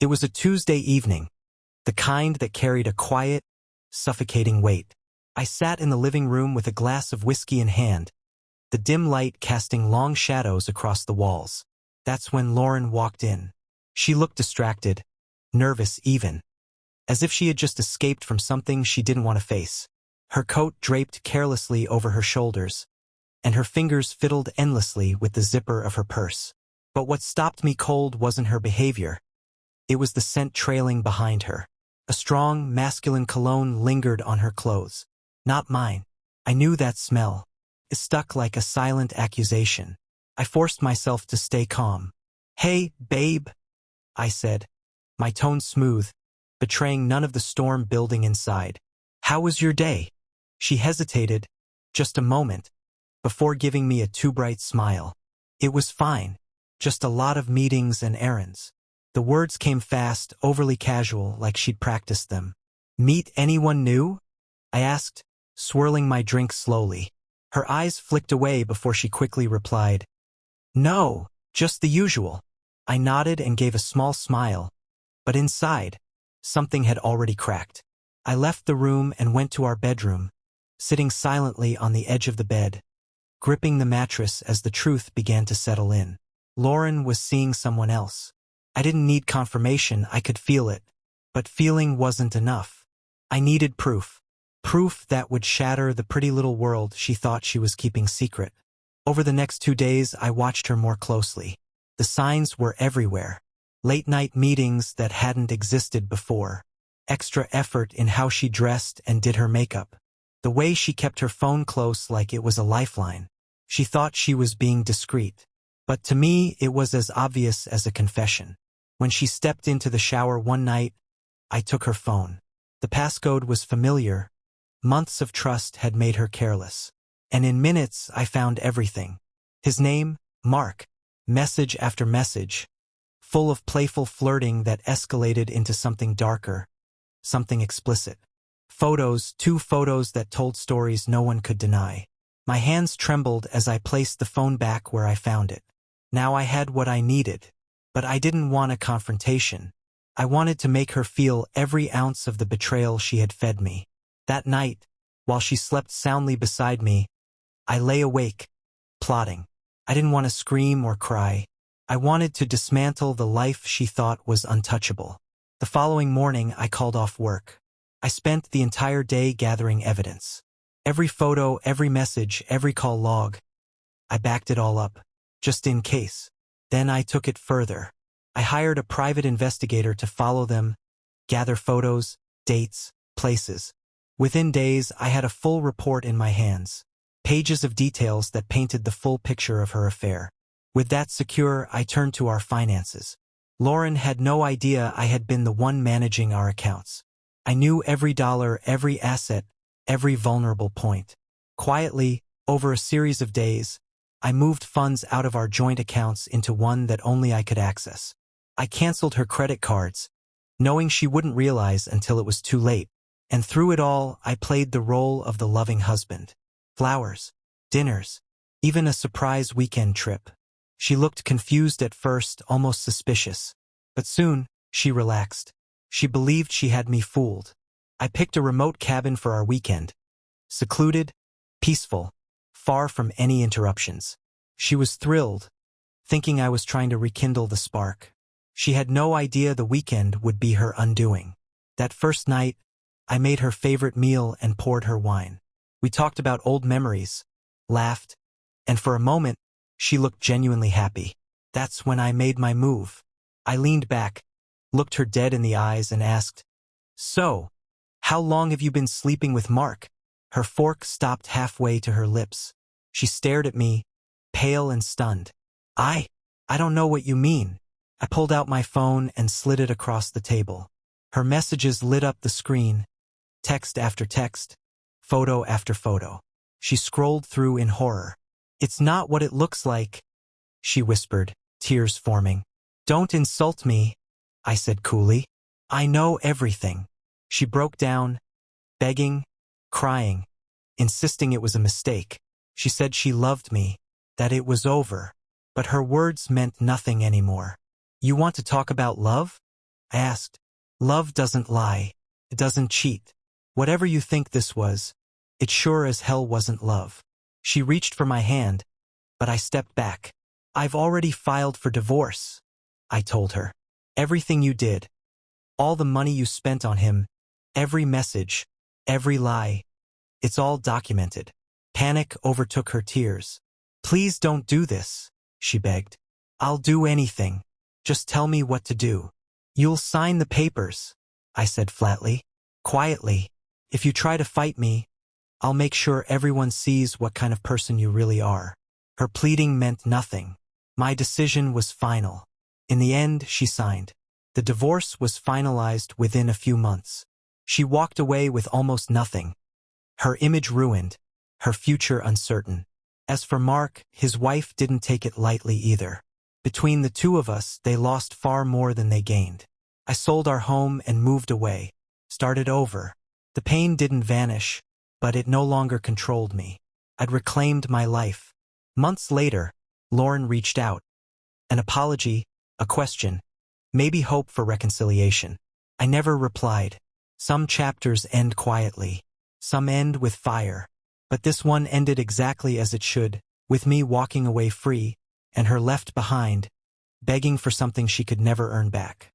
It was a Tuesday evening, the kind that carried a quiet, suffocating weight. I sat in the living room with a glass of whiskey in hand, the dim light casting long shadows across the walls. That's when Lauren walked in. She looked distracted, nervous even, as if she had just escaped from something she didn't want to face. Her coat draped carelessly over her shoulders, and her fingers fiddled endlessly with the zipper of her purse. But what stopped me cold wasn't her behavior. It was the scent trailing behind her. A strong, masculine cologne lingered on her clothes. Not mine. I knew that smell. It stuck like a silent accusation. I forced myself to stay calm. "Hey, babe," I said, my tone smooth, betraying none of the storm building inside. "How was your day?" She hesitated, just a moment, before giving me a too bright smile. "It was fine. Just a lot of meetings and errands." The words came fast, overly casual, like she'd practiced them. "Meet anyone new?" I asked, swirling my drink slowly. Her eyes flicked away before she quickly replied, "No, just the usual." I nodded and gave a small smile, but inside, something had already cracked. I left the room and went to our bedroom, sitting silently on the edge of the bed, gripping the mattress as the truth began to settle in. Lauren was seeing someone else. I didn't need confirmation, I could feel it. But feeling wasn't enough. I needed proof. Proof that would shatter the pretty little world she thought she was keeping secret. Over the next 2 days, I watched her more closely. The signs were everywhere. Late-night meetings that hadn't existed before. Extra effort in how she dressed and did her makeup. The way she kept her phone close like it was a lifeline. She thought she was being discreet. But to me, it was as obvious as a confession. When she stepped into the shower one night, I took her phone. The passcode was familiar. Months of trust had made her careless. And in minutes, I found everything. His name, Mark. Message after message. Full of playful flirting that escalated into something darker. Something explicit. Photos, 2 photos that told stories no one could deny. My hands trembled as I placed the phone back where I found it. Now I had what I needed. But I didn't want a confrontation. I wanted to make her feel every ounce of the betrayal she had fed me. That night, while she slept soundly beside me, I lay awake, plotting. I didn't want to scream or cry. I wanted to dismantle the life she thought was untouchable. The following morning, I called off work. I spent the entire day gathering evidence. Every photo, every message, every call log. I backed it all up, just in case. Then I took it further. I hired a private investigator to follow them, gather photos, dates, places. Within days, I had a full report in my hands. Pages of details that painted the full picture of her affair. With that secure, I turned to our finances. Lauren had no idea I had been the one managing our accounts. I knew every dollar, every asset, every vulnerable point. Quietly, over a series of days, I moved funds out of our joint accounts into one that only I could access. I canceled her credit cards, knowing she wouldn't realize until it was too late. And through it all, I played the role of the loving husband. Flowers, dinners, even a surprise weekend trip. She looked confused at first, almost suspicious. But soon, she relaxed. She believed she had me fooled. I picked a remote cabin for our weekend. Secluded, peaceful, far from any interruptions. She was thrilled, thinking I was trying to rekindle the spark. She had no idea the weekend would be her undoing. That first night, I made her favorite meal and poured her wine. We talked about old memories, laughed, and for a moment, she looked genuinely happy. That's when I made my move. I leaned back, looked her dead in the eyes and asked, "So, how long have you been sleeping with Mark?" Her fork stopped halfway to her lips. She stared at me, pale and stunned. I don't know what you mean." I pulled out my phone and slid it across the table. Her messages lit up the screen, text after text, photo after photo. She scrolled through in horror. "It's not what it looks like," she whispered, tears forming. "Don't insult me," I said coolly. "I know everything." She broke down, begging, crying, insisting it was a mistake. She said she loved me, that it was over. But her words meant nothing anymore. "You want to talk about love?" I asked. Love doesn't lie. It doesn't cheat. Whatever you think this was, it sure as hell wasn't love. She reached for my hand, but I stepped back. I've already filed for divorce, I told her. Everything you did, all the money you spent on him, every message, every lie, it's all documented. Panic overtook her tears. Please don't do this, she begged. I'll do anything. Just tell me what to do. You'll sign the papers, I said flatly. Quietly. If you try to fight me, I'll make sure everyone sees what kind of person you really are. Her pleading meant nothing. My decision was final. In the end, she signed. The divorce was finalized within a few months. She walked away with almost nothing. Her image ruined, her future uncertain. As for Mark, his wife didn't take it lightly either. Between the two of us, they lost far more than they gained. I sold our home and moved away, started over. The pain didn't vanish, but it no longer controlled me. I'd reclaimed my life. Months later, Lauren reached out. An apology, a question, maybe hope for reconciliation. I never replied. Some chapters end quietly. Some end with fire. But this one ended exactly as it should, with me walking away free, and her left behind, begging for something she could never earn back.